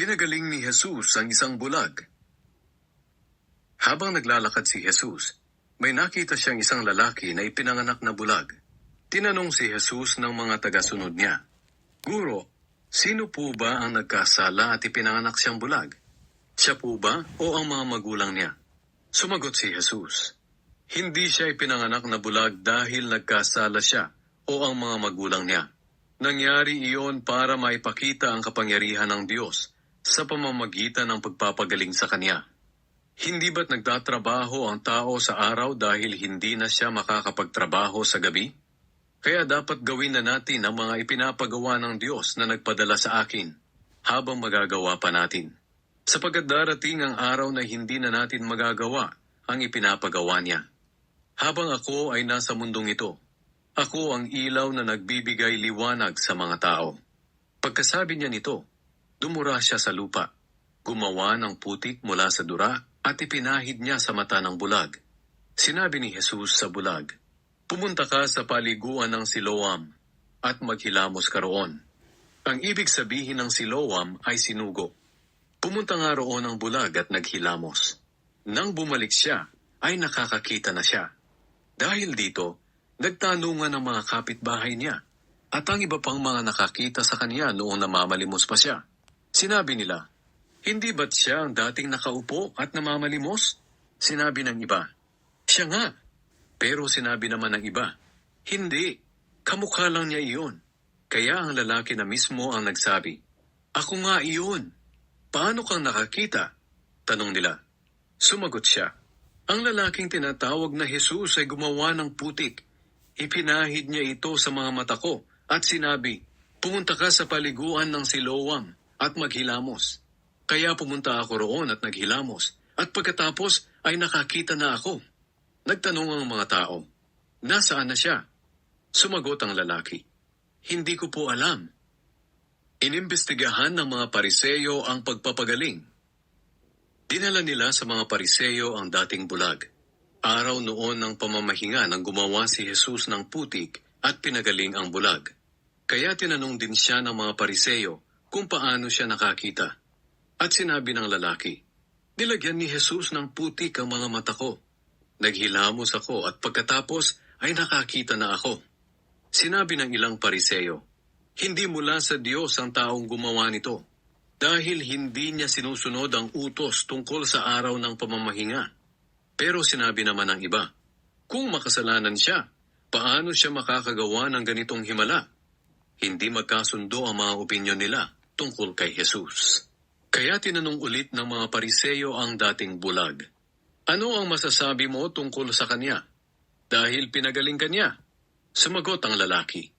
Pinagaling ni Jesus ang isang bulag. Habang naglalakad si Jesus, may nakita siyang isang lalaki na ipinanganak na bulag. Tinanong si Jesus ng mga tagasunod niya, "Guro, sino po ba ang nagkasala at ipinanganak siyang bulag? Siya po ba o ang mga magulang niya?" Sumagot si Jesus, "Hindi siya ipinanganak na bulag dahil nagkasala siya o ang mga magulang niya. Nangyari iyon para maipakita ang kapangyarihan ng Diyos sa pamamagitan ng pagpapagaling sa Kanya. Hindi ba't nagtatrabaho ang tao sa araw dahil hindi na siya makakapagtrabaho sa gabi? Kaya dapat gawin na natin ang mga ipinapagawa ng Diyos na nagpadala sa akin habang magagawa pa natin. Sapagkat darating ang araw na hindi na natin magagawa ang ipinapagawa niya. Habang ako ay nasa mundong ito, ako ang ilaw na nagbibigay liwanag sa mga tao." Pagkasabi niya nito, dumura siya sa lupa, gumawa ng putik mula sa dura at ipinahid niya sa mata ng bulag. Sinabi ni Jesus sa bulag, "Pumunta ka sa paliguan ng Siloam at maghilamos ka roon." Ang ibig sabihin ng Siloam ay sinugo. Pumunta nga roon ang bulag at naghilamos. Nang bumalik siya, ay nakakakita na siya. Dahil dito, nagtanungan ang mga kapitbahay niya at ang iba pang mga nakakita sa kanya noong namamalimos pa siya. Sinabi nila, "Hindi ba't siya ang dating nakaupo at namamalimos?" Sinabi ng iba, "Siya nga." Pero sinabi naman ng iba, "Hindi, kamukha lang niya iyon." Kaya ang lalaki na mismo ang nagsabi, "Ako nga iyon." "Paano kang nakakita?" tanong nila. Sumagot siya, "Ang lalaking tinatawag na Jesus ay gumawa ng putik. Ipinahid niya ito sa mga mata ko at sinabi, 'Pumunta ka sa paliguan ng Siloam at maghilamos.' Kaya pumunta ako roon at naghilamos, at pagkatapos ay nakakita na ako." Nagtanong ang mga tao, "Nasaan na siya?" Sumagot ang lalaki, "Hindi ko po alam." Inimbestigahan ng mga Pariseyo ang pagpapagaling. Dinala nila sa mga Pariseyo ang dating bulag. Araw noon ng pamamahinga nang gumawa si Jesus ng putik at pinagaling ang bulag. Kaya tinanong din siya ng mga Pariseyo kung paano siya nakakita. At sinabi ng lalaki, "Nilagyan ni Jesus ng putik ang mga mata ko. Naghilamos ako at pagkatapos ay nakakita na ako." Sinabi ng ilang Pariseyo, "Hindi mula sa Diyos ang taong gumawa nito, dahil hindi niya sinusunod ang utos tungkol sa araw ng pamamahinga." Pero sinabi naman ng iba, "Kung makasalanan siya, paano siya makakagawa ng ganitong himala?" Hindi magkasundo ang mga opinyon nila tungkol kay Jesus. Kaya tinanong ulit ng mga Pariseyo ang dating bulag, "Ano ang masasabi mo tungkol sa kanya? Dahil pinagaling kanya?" Sumagot ang lalaki,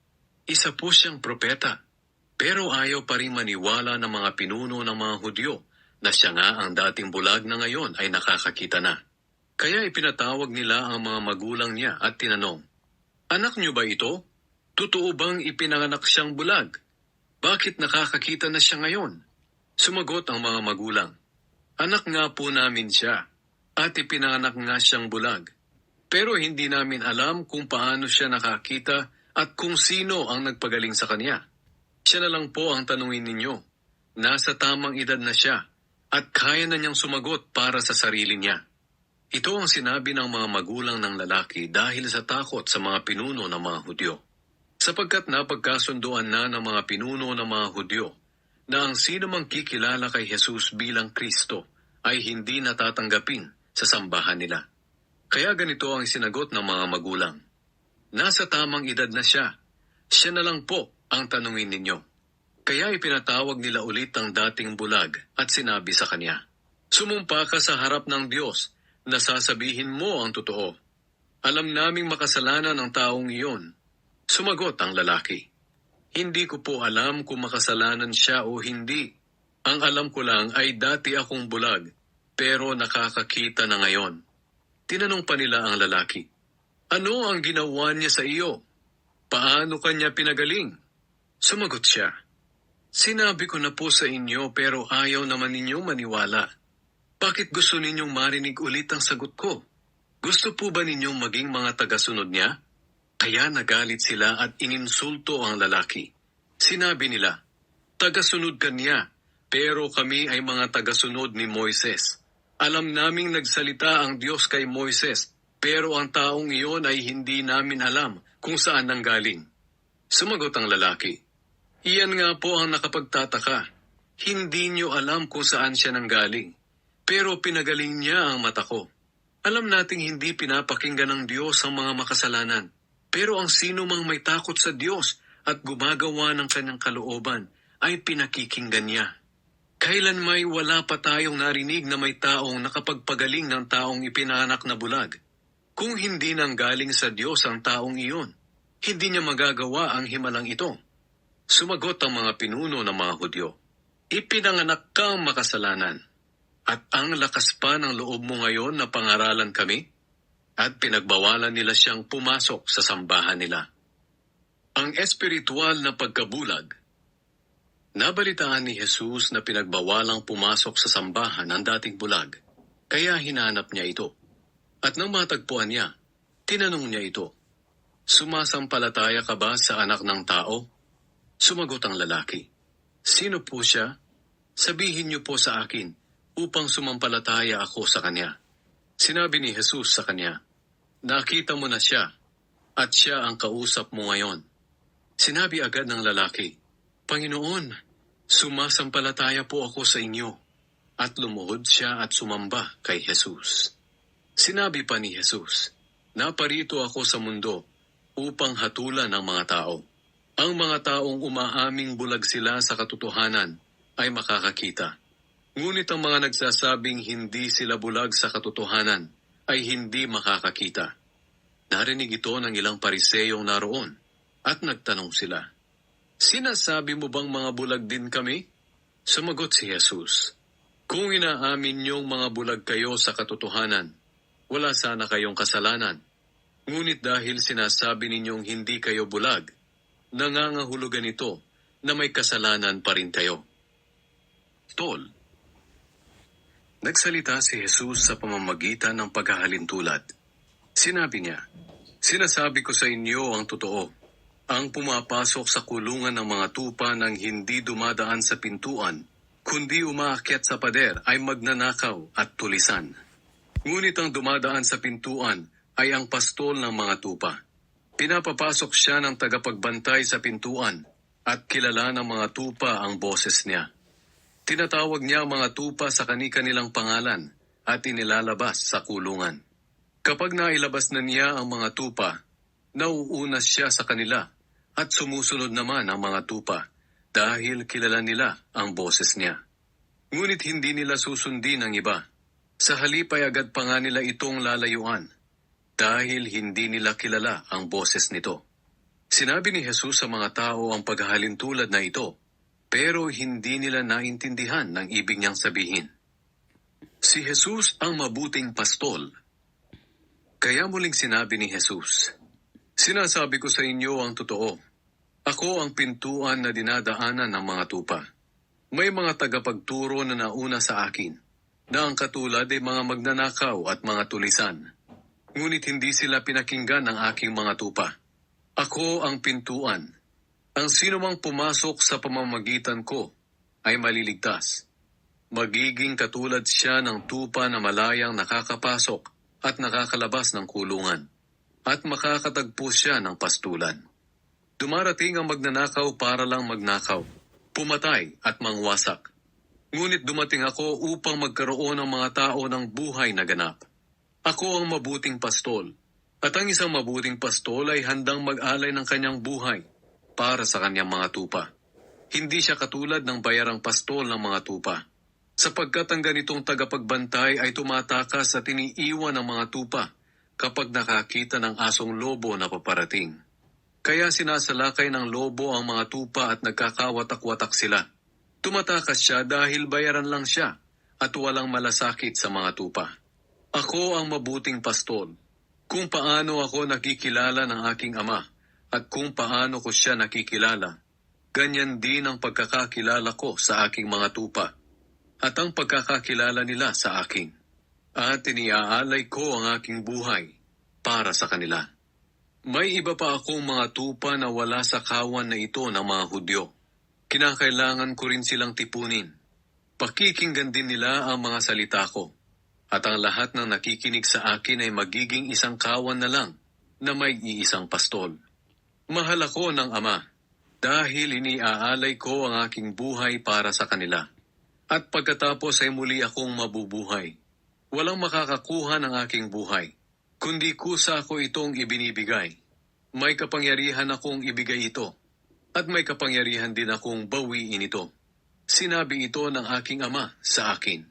"Isa po siyang propeta." Pero ayaw pa rin maniwala ng mga pinuno ng mga Hudyo na siya nga ang dating bulag na ngayon ay nakakakita na. Kaya ipinatawag nila ang mga magulang niya at tinanong, "Anak niyo ba ito? Totoo bang ipinanganak siyang bulag? Bakit nakakakita na siya ngayon?" Sumagot ang mga magulang, "Anak nga po namin siya, at ipinanganak nga siyang bulag. Pero hindi namin alam kung paano siya nakakita at kung sino ang nagpagaling sa kanya. Siya na lang po ang tanungin ninyo. Nasa tamang edad na siya, at kaya na niyang sumagot para sa sarili niya." Ito ang sinabi ng mga magulang ng lalaki dahil sa takot sa mga pinuno ng mga Hudyo. Sapagkat napagkasunduan na ng mga pinuno ng mga Hudyo na ang sino mang kikilala kay Jesus bilang Kristo ay hindi natatanggapin sa sambahan nila. Kaya ganito ang sinagot ng mga magulang, "Nasa tamang edad na siya. Siya na lang po ang tanungin ninyo." Kaya ipinatawag nila ulit ang dating bulag at sinabi sa kanya, "Sumumpa ka sa harap ng Diyos na sasabihin mo ang totoo. Alam naming makasalanan ang taong iyon." Sumagot ang lalaki, "Hindi ko po alam kung makasalanan siya o hindi. Ang alam ko lang ay dati akong bulag, pero nakakakita na ngayon." Tinanong pa nila ang lalaki, "Ano ang ginawa niya sa iyo? Paano kanya pinagaling?" Sumagot siya, "Sinabi ko na po sa inyo pero ayaw naman ninyong maniwala. Bakit gusto ninyong marinig ulit ang sagot ko? Gusto po ba ninyong maging mga tagasunod niya?" Kaya nagalit sila at ininsulto ang lalaki. Sinabi nila, "Tagasunod ka niya, pero kami ay mga tagasunod ni Moises. Alam naming nagsalita ang Diyos kay Moises, pero ang taong iyon ay hindi namin alam kung saan nanggaling. Sumagot ang lalaki, iyan nga po ang nakapagtataka. Hindi niyo alam kung saan siya nanggaling, pero pinagaling niya ang mata ko. Alam nating hindi pinapakinggan ng Diyos ang mga makasalanan, pero ang sino mang may takot sa Diyos at gumagawa ng kanyang kalooban ay pinakikinggan niya. Kailan may wala pa tayong narinig na may taong nakapagpagaling ng taong ipinanak na bulag? Kung hindi nanggaling sa Diyos ang taong iyon, hindi niya magagawa ang himalang ito. Sumagot ang mga pinuno ng mga Hudyo, ipinanganak kang makasalanan, at ang lakas pa ng loob mo ngayon na pangaralan kami? At pinagbawalan nila siyang pumasok sa sambahan nila. Ang espiritual na pagkabulag. Nabalitaan ni Jesus na pinagbawalang pumasok sa sambahan ang dating bulag, kaya hinanap niya ito. At nang matagpuan niya, tinanong niya ito, sumasampalataya ka ba sa anak ng tao? Sumagot ang lalaki, sino po siya? Sabihin niyo po sa akin, upang sumampalataya ako sa kanya. Sinabi ni Jesus sa kanya, nakita mo na siya, at siya ang kausap mo ngayon. Sinabi agad ng lalaki, Panginoon, sumasampalataya po ako sa inyo. At lumuhod siya at sumamba kay Jesus. Sinabi pa ni Jesus, naparito ako sa mundo upang hatulan ang mga tao. Ang mga taong umaaming bulag sila sa katotohanan ay makakakita. Ngunit ang mga nagsasabing hindi sila bulag sa katotohanan ay hindi makakakita. Narinig ito ng ilang pariseyong naroon at nagtanong sila, sinasabi mo bang mga bulag din kami? Sumagot si Jesus, kung inaamin niyong mga bulag kayo sa katotohanan, wala sana kayong kasalanan. Ngunit dahil sinasabi ninyong hindi kayo bulag, nangangahulugan ito na may kasalanan pa rin kayo. Tol. Nagsalita si Jesus sa pamamagitan ng paghahalintulad. Sinabi niya, sinasabi ko sa inyo ang totoo. Ang pumapasok sa kulungan ng mga tupa nang hindi dumadaan sa pintuan, kundi umaakyat sa pader ay magnanakaw at tulisan. Ngunit ang dumadaan sa pintuan ay ang pastol ng mga tupa. Pinapapasok siya ng tagapagbantay sa pintuan at kilala ng mga tupa ang boses niya. Tinatawag niya ang mga tupa sa kani-kanilang pangalan at inilalabas sa kulungan. Kapag nailabas na niya ang mga tupa, nauunas siya sa kanila at sumusunod naman ang mga tupa dahil kilala nila ang boses niya. Ngunit hindi nila susundin ang iba. Sa halip ay agad pa nga nila itong lalayuan dahil hindi nila kilala ang boses nito. Sinabi ni Jesus sa mga tao ang paghahalintulad na ito, pero hindi nila naintindihan ng ibig niyang sabihin. Si Jesus ang mabuting pastol. Kaya muling sinabi ni Jesus, sinasabi ko sa inyo ang totoo. Ako ang pintuan na dinadaanan ng mga tupa. May mga tagapagturo na nauna sa akin, na ang katulad ay mga magnanakaw at mga tulisan. Ngunit hindi sila pinakinggan ng aking mga tupa. Ako ang pintuan. Ang sino mang pumasok sa pamamagitan ko ay maliligtas. Magiging katulad siya ng tupa na malayang nakakapasok at nakakalabas ng kulungan, at makakatagpo siya ng pastulan. Dumarating ang magnanakaw para lang magnakaw, pumatay at mangwasak. Ngunit dumating ako upang magkaroon ng mga tao ng buhay na ganap. Ako ang mabuting pastol, at ang isang mabuting pastol ay handang mag-alay ng kanyang buhay para sa kanyang mga tupa. Hindi siya katulad ng bayarang pastol ng mga tupa, sapagkat ang ganitong tagapagbantay ay tumatakas at iniiwan ng mga tupa kapag nakakita ng asong lobo na paparating. Kaya sinasalakay ng lobo ang mga tupa at nagkakawatak-watak sila. Tumatakas siya dahil bayaran lang siya at walang malasakit sa mga tupa. Ako ang mabuting pastol. Kung paano ako nakikilala ng aking ama at kung paano ko siya nakikilala, ganyan din ang pagkakakilala ko sa aking mga tupa at ang pagkakakilala nila sa akin. At iniaalay ko ang aking buhay para sa kanila. May iba pa akong mga tupa na wala sa kawan na ito ng mga Hudyo. Kinakailangan ko rin silang tipunin. Pakikinggan din nila ang mga salita ko, at ang lahat ng nakikinig sa akin ay magiging isang kawan na lang na may iisang pastol. Mahal ako ng Ama, dahil iniaalay ko ang aking buhay para sa kanila. At pagkatapos ay muli akong mabubuhay. Walang makakakuha ng aking buhay, kundi kusa ko itong ibinibigay. May kapangyarihan akong ibigay ito, at may kapangyarihan din akong bawiin ito. Sinabi ito ng aking Ama sa akin.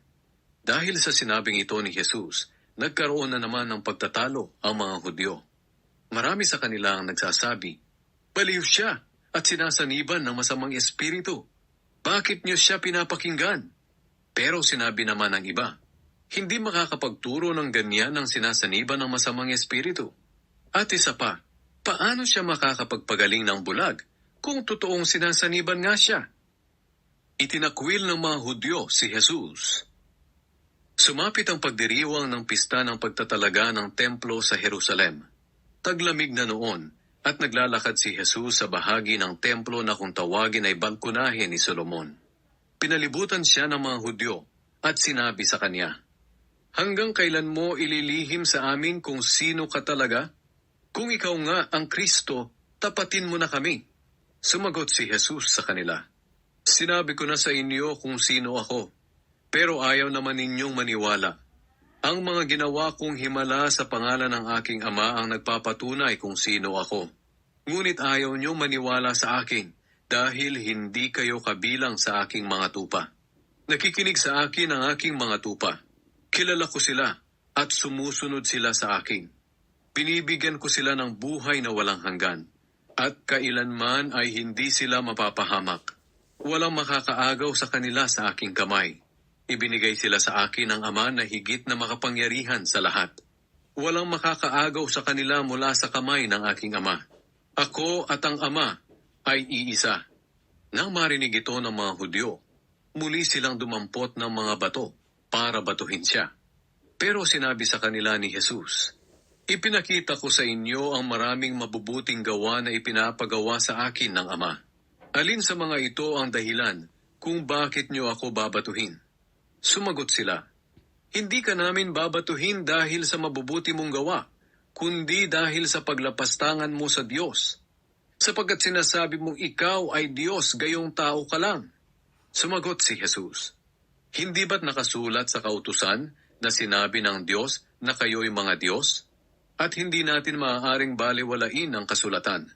Dahil sa sinabing ito ni Jesus, nagkaroon na naman ng pagtatalo ang mga Hudyo. Marami sa kanila ang nagsasabi, "Baliw siya at sinasaniban ng masamang espiritu. Bakit niyo siya pinapakinggan?" Pero sinabi naman ng iba, "Hindi makakapagturo ng ganyan ang sinasaniban ng masamang espiritu." At isa pa, paano siya makakapagpagaling ng bulag kung totoong sinasaniban nga siya? Itinakwil ng mga Hudyo si Jesus. Sumapit ang pagdiriwang ng pista ng pagtatalaga ng templo sa Jerusalem. Taglamig na noon, at naglalakad si Jesus sa bahagi ng templo na kung tawagin ay balkonahe ni Solomon. Pinalibutan siya ng mga Hudyo at sinabi sa kanya, "Hanggang kailan mo ililihim sa amin kung sino ka talaga? Kung ikaw nga ang Kristo, tapatin mo na kami." Sumagot si Jesus sa kanila, "Sinabi ko na sa inyo kung sino ako, pero ayaw naman ninyong maniwala. Ang mga ginawa kong himala sa pangalan ng aking Ama ang nagpapatunay kung sino ako. Ngunit ayaw niyong maniwala sa akin dahil hindi kayo kabilang sa aking mga tupa. Nakikinig sa akin ang aking mga tupa. Kilala ko sila at sumusunod sila sa akin. Binibigyan ko sila ng buhay na walang hanggan, at kailanman ay hindi sila mapapahamak. Walang makakaagaw sa kanila sa aking kamay. Ibinigay sila sa akin ng Ama na higit na makapangyarihan sa lahat. Walang makakaagaw sa kanila mula sa kamay ng aking Ama. Ako at ang Ama ay iisa." Nang marinig ito ng mga Hudyo, muli silang dumampot ng mga bato para batuhin siya. Pero sinabi sa kanila ni Jesus, "Ipinakita ko sa inyo ang maraming mabubuting gawa na ipinapagawa sa akin ng Ama. Alin sa mga ito ang dahilan kung bakit niyo ako babatuhin?" Sumagot sila, "Hindi ka namin babatuhin dahil sa mabubuti mong gawa, kundi dahil sa paglapastangan mo sa Diyos. Sapagkat sinasabi mong ikaw ay Diyos, gayong tao ka lang." Sumagot si Jesus, "Hindi ba't nakasulat sa kautusan na sinabi ng Diyos na kayo'y mga Diyos? At hindi natin maaaring baliwalain ang kasulatan.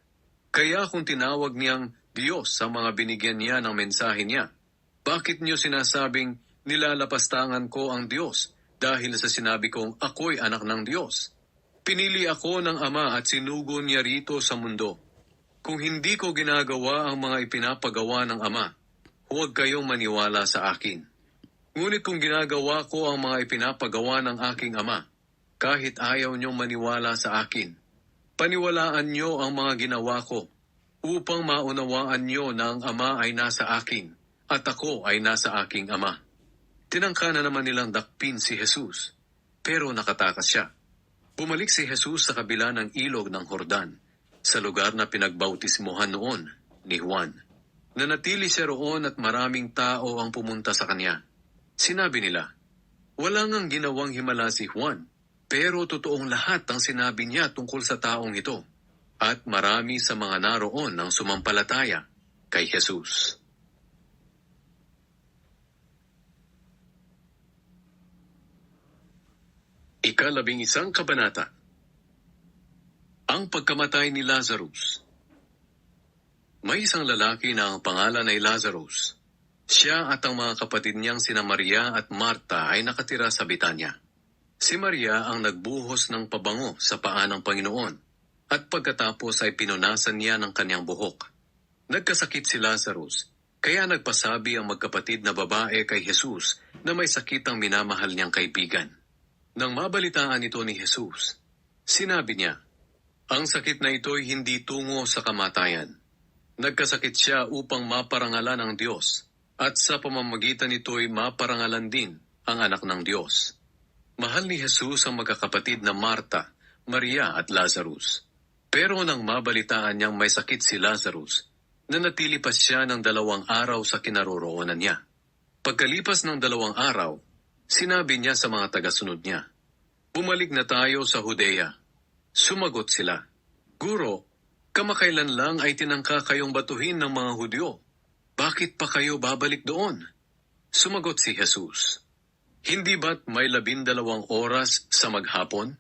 Kaya kung tinawag niyang Diyos sa mga binigyan niya ng mensahe niya, bakit niyo sinasabing nilalapastangan ko ang Diyos dahil sa sinabi kong ako'y anak ng Diyos? Pinili ako ng Ama at sinugo niya rito sa mundo. Kung hindi ko ginagawa ang mga ipinapagawa ng Ama, huwag kayong maniwala sa akin. Ngunit kung ginagawa ko ang mga ipinapagawa ng aking Ama, kahit ayaw niyong maniwala sa akin, paniwalaan niyo ang mga ginawa ko, upang maunawaan niyo na ang Ama ay nasa akin, at ako ay nasa aking Ama." Tinangka na naman nilang dakpin si Jesus, pero nakatakas siya. Bumalik si Jesus sa kabila ng ilog ng Jordan, sa lugar na pinagbautismohan noon ni Juan. Nanatili siya roon at maraming tao ang pumunta sa kanya. Sinabi nila, "Wala ngang ginawang himala si Juan, pero totoong lahat ang sinabi niya tungkol sa taong ito." At marami sa mga naroon ang sumampalataya kay Jesus. Ika-11 kabanata. Ang pagkamatay ni Lazarus. May isang lalaki na ang pangalan ay Lazarus. Siya at ang mga kapatid niyang sina Maria at Marta ay nakatira sa Betania. Si Maria ang nagbuhos ng pabango sa paa ng Panginoon, at pagkatapos ay pinunasan niya ng kanyang buhok. Nagkasakit si Lazarus, kaya nagpasabi ang magkapatid na babae kay Jesus na may sakit ang minamahal niyang kaibigan. Nang mabalitaan ito ni Jesus, sinabi niya, "Ang sakit na ito'y hindi tungo sa kamatayan. Nagkasakit siya upang maparangalan ang Diyos, at sa pamamagitan nito'y maparangalan din ang anak ng Diyos." Mahal ni Jesus ang magkakapatid na Marta, Maria at Lazarus. Pero nang mabalitaan niyang may sakit si Lazarus, nanatili pa siya ng 2 araw sa kinaroroonan niya. Pagkalipas ng 2 araw, sinabi niya sa mga tagasunod niya, "Bumalik na tayo sa Judea." Sumagot sila, "Guro, kamakailan lang ay tinangka kayong batuhin ng mga Hudyo. Bakit pa kayo babalik doon?" Sumagot si Jesus, "Hindi ba't may 12 oras sa maghapon?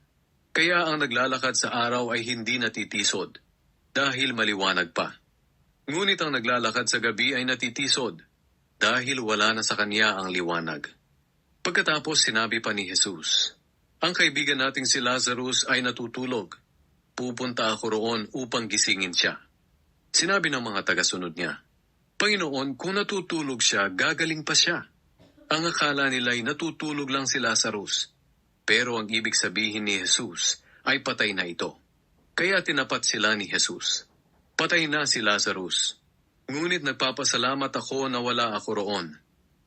Kaya ang naglalakad sa araw ay hindi natitisod, dahil maliwanag pa. Ngunit ang naglalakad sa gabi ay natitisod, dahil wala na sa kanya ang liwanag." Pagkatapos sinabi pa ni Jesus, "Ang kaibigan nating si Lazarus ay natutulog. Pupunta ako roon upang gisingin siya." Sinabi ng mga tagasunod niya, "Panginoon, kung natutulog siya, gagaling pa siya." Ang akala nila'y natutulog lang si Lazarus, pero ang ibig sabihin ni Jesus ay patay na ito. Kaya tinapat sila ni Jesus. "Patay na si Lazarus. Ngunit nagpapasalamat ako na wala ako roon,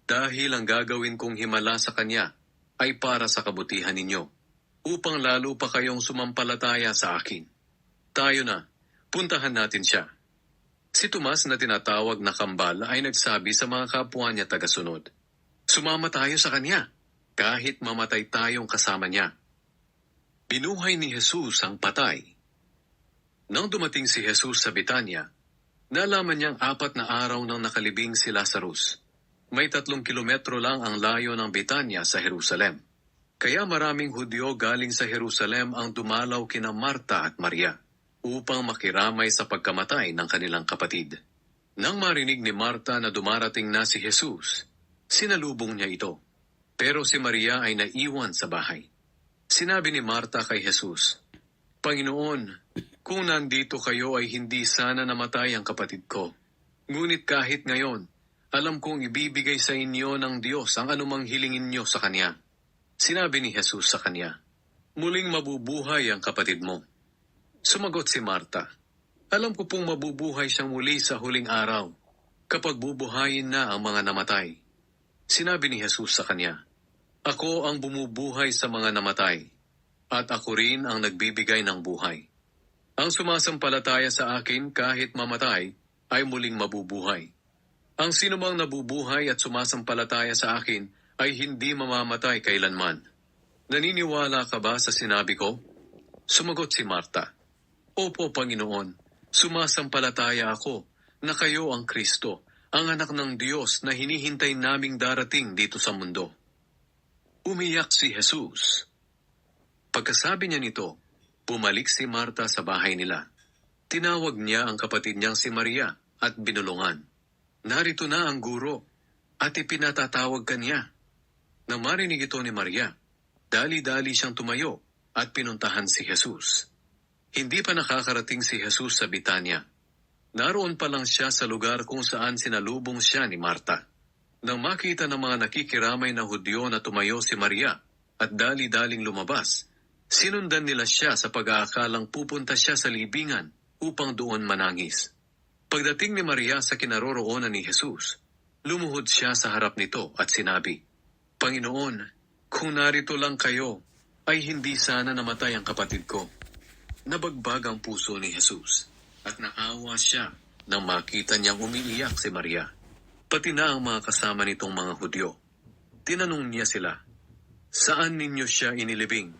dahil ang gagawin kong himala sa kanya ay para sa kabutihan ninyo, upang lalo pa kayong sumampalataya sa akin. Tayo na, puntahan natin siya." Si Tomas na tinatawag na Kambal ay nagsabi sa mga kapwa niya tagasunod, "Sumama tayo sa kanya, kahit mamatay tayong kasama niya." Binuhay ni Jesus ang patay. Nang dumating si Jesus sa Betania, nalaman niyang 4 na araw nang nakalibing si Lazarus. May 3 kilometro lang ang layo ng Betania sa Jerusalem. Kaya maraming Hudyo galing sa Jerusalem ang dumalaw kina Marta at Maria upang makiramay sa pagkamatay ng kanilang kapatid. Nang marinig ni Marta na dumarating na si Jesus, sinalubong niya ito. Pero si Maria ay naiwan sa bahay. Sinabi ni Marta kay Jesus, "Panginoon, kung nandito kayo ay hindi sana namatay ang kapatid ko. Ngunit kahit ngayon, alam kong ibibigay sa inyo ng Diyos ang anumang hilingin niyo sa Kanya." Sinabi ni Jesus sa kanya, "Muling mabubuhay ang kapatid mo." Sumagot si Marta, "Alam ko pong mabubuhay siyang muli sa huling araw, kapag bubuhayin na ang mga namatay." Sinabi ni Jesus sa kanya, "Ako ang bumubuhay sa mga namatay, at ako rin ang nagbibigay ng buhay. Ang sumasampalataya sa akin kahit mamatay ay muling mabubuhay. Ang sinumang nabubuhay at sumasampalataya sa akin ay hindi mamamatay kailanman. Naniniwala ka ba sa sinabi ko?" Sumagot si Marta, "Opo, Panginoon, sumasampalataya ako na kayo ang Kristo, ang anak ng Diyos na hinihintay naming darating dito sa mundo." Umiyak si Jesus. Pagkasabi niya nito, bumalik si Marta sa bahay nila. Tinawag niya ang kapatid niyang si Maria at binulungan, "Narito na ang guro," at ipinatatawag kanya. Nang marinig ito ni Maria, dali-dali siyang tumayo at pinuntahan si Jesus. Hindi pa nakakarating si Jesus sa Betania. Naroon pa lang siya sa lugar kung saan sinalubong siya ni Marta. Nang makita ng mga nakikiramay na Hudyo na tumayo si Maria at dali-daling lumabas, sinundan nila siya sa pag-aakalang pupunta siya sa libingan upang doon manangis. Pagdating ni Maria sa kinaroroonan ni Jesus, lumuhod siya sa harap nito at sinabi, "Panginoon, kung narito lang kayo, ay hindi sana namatay ang kapatid ko." Nabagbag ang puso ni Jesus at naawa siya nang makita niyang umiiyak si Maria, pati na ang mga kasama nitong mga Hudyo. Tinanong niya sila, "Saan ninyo siya inilibing?"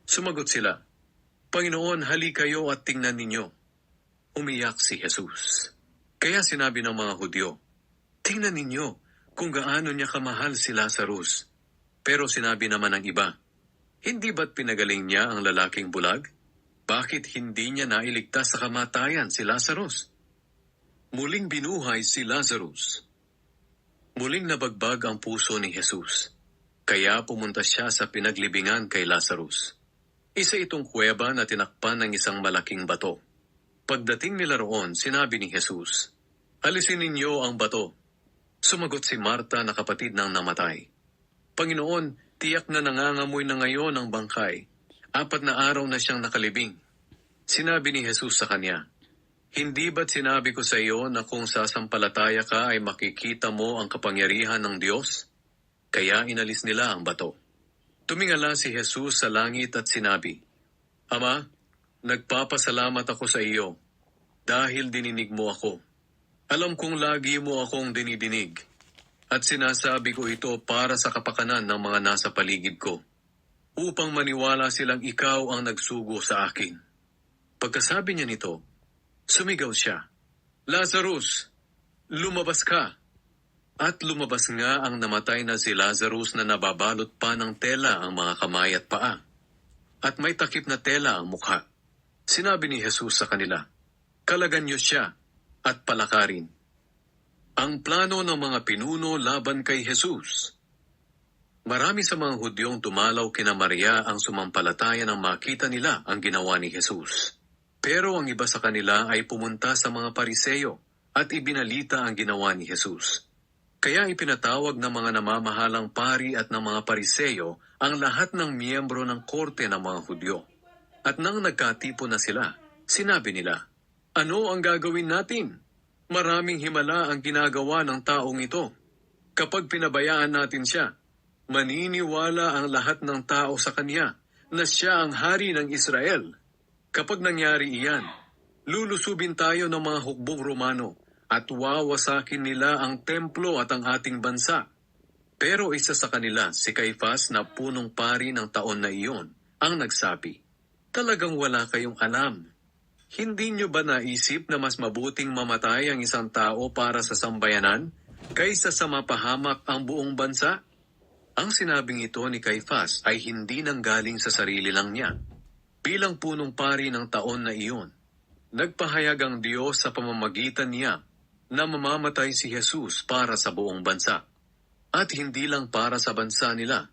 Sumagot sila, "Panginoon, hali kayo at tingnan ninyo." Umiyak si Jesus. Kaya sinabi ng mga Hudyo, "Tingnan ninyo kung gaano niya kamahal si Lazarus." Pero sinabi naman ng iba, "Hindi ba't pinagaling niya ang lalaking bulag? Bakit hindi niya nailigtas sa kamatayan si Lazarus?" Muling binuhay si Lazarus. Muling nabagbag ang puso ni Jesus. Kaya pumunta siya sa pinaglibingan kay Lazarus. Isa itong kuweba na tinakpan ng isang malaking bato. Pagdating nila roon, sinabi ni Jesus, "Alisin ninyo ang bato." Sumagot si Marta na kapatid ng namatay, "Panginoon, tiyak na nangangamoy na ngayon ang bangkay. 4 na araw na siyang nakalibing." Sinabi ni Jesus sa kanya, "Hindi ba't sinabi ko sa iyo na kung sasampalataya ka ay makikita mo ang kapangyarihan ng Diyos?" Kaya inalis nila ang bato. Tumingala si Jesus sa langit at sinabi, "Ama, nagpapasalamat ako sa iyo, dahil dininig mo ako. Alam kong lagi mo akong dinidinig, At sinasabi ko ito para sa kapakanan ng mga nasa paligid ko, upang maniwala silang ikaw ang nagsugo sa akin. Pagkasabi niya nito, sumigaw siya, Lazarus, lumabas ka! At lumabas nga ang namatay na si Lazarus na nababalot pa ng tela ang mga kamay at paa. At may takip na tela ang mukha. Sinabi ni Jesus sa kanila, kalagan niyo siya at palakarin. Ang plano ng mga pinuno laban kay Jesus. Marami sa mga Hudyong tumalaw kina Maria ang sumampalataya nang makita nila ang ginawa ni Jesus. Pero ang iba sa kanila ay pumunta sa mga Pariseyo at ibinalita ang ginawa ni Jesus. Kaya ipinatawag ng mga namamahalang pari at ng mga Pariseyo ang lahat ng miyembro ng korte ng mga Hudyo. At nang nagkatipon na sila, sinabi nila, ano ang gagawin natin? Maraming himala ang ginagawa ng taong ito. Kapag pinabayaan natin siya, maniniwala ang lahat ng tao sa kanya na siya ang hari ng Israel. Kapag nangyari iyan, lulusubin tayo ng mga hukbong Romano at wawasakin nila ang templo at ang ating bansa. Pero isa sa kanila, si Caifás na punong pari ng taon na iyon, ang nagsabi, talagang wala kayong alam. Hindi niyo ba naisip na mas mabuting mamatay ang isang tao para sa sambayanan kaysa sa mapahamak ang buong bansa? Ang sinabing ito ni Caifás ay hindi nanggaling sa sarili lang niya. Bilang punong pari ng taon na iyon, nagpahayag ang Diyos sa pamamagitan niya na mamamatay si Jesus para sa buong bansa. At hindi lang para sa bansa nila,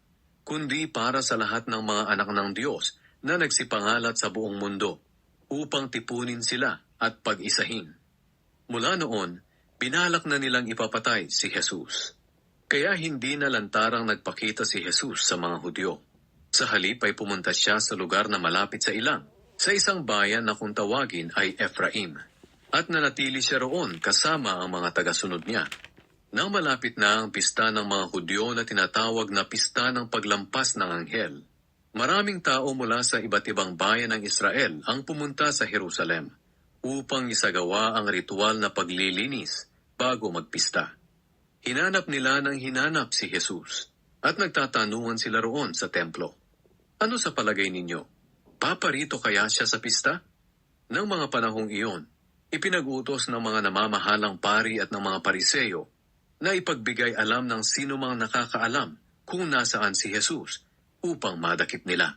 kundi para sa lahat ng mga anak ng Diyos na nagsipangalat sa buong mundo, upang tipunin sila at pag-isahin. Mula noon, binalak na nilang ipapatay si Jesus. Kaya hindi na lantarang nagpakita si Jesus sa mga Hudyo. Sa halip ay pumunta siya sa lugar na malapit sa ilang, sa isang bayan na kung tawagin ay Ephraim. At nanatili siya roon kasama ang mga tagasunod niya. Nang malapit na ang pista ng mga Hudyo na tinatawag na pista ng paglampas ng anghel, maraming tao mula sa iba't ibang bayan ng Israel ang pumunta sa Jerusalem upang isagawa ang ritual na paglilinis bago magpista. Hinanap nila ng hinanap si Jesus at nagtatanungan sila roon sa templo. Ano sa palagay ninyo? Paparito kaya siya sa pista? Nang mga panahong iyon, ipinag-utos ng mga namamahalang pari at ng mga Pariseyo na ipagbigay alam ng sino mang nakakaalam kung nasaan si Jesus upang madakip nila.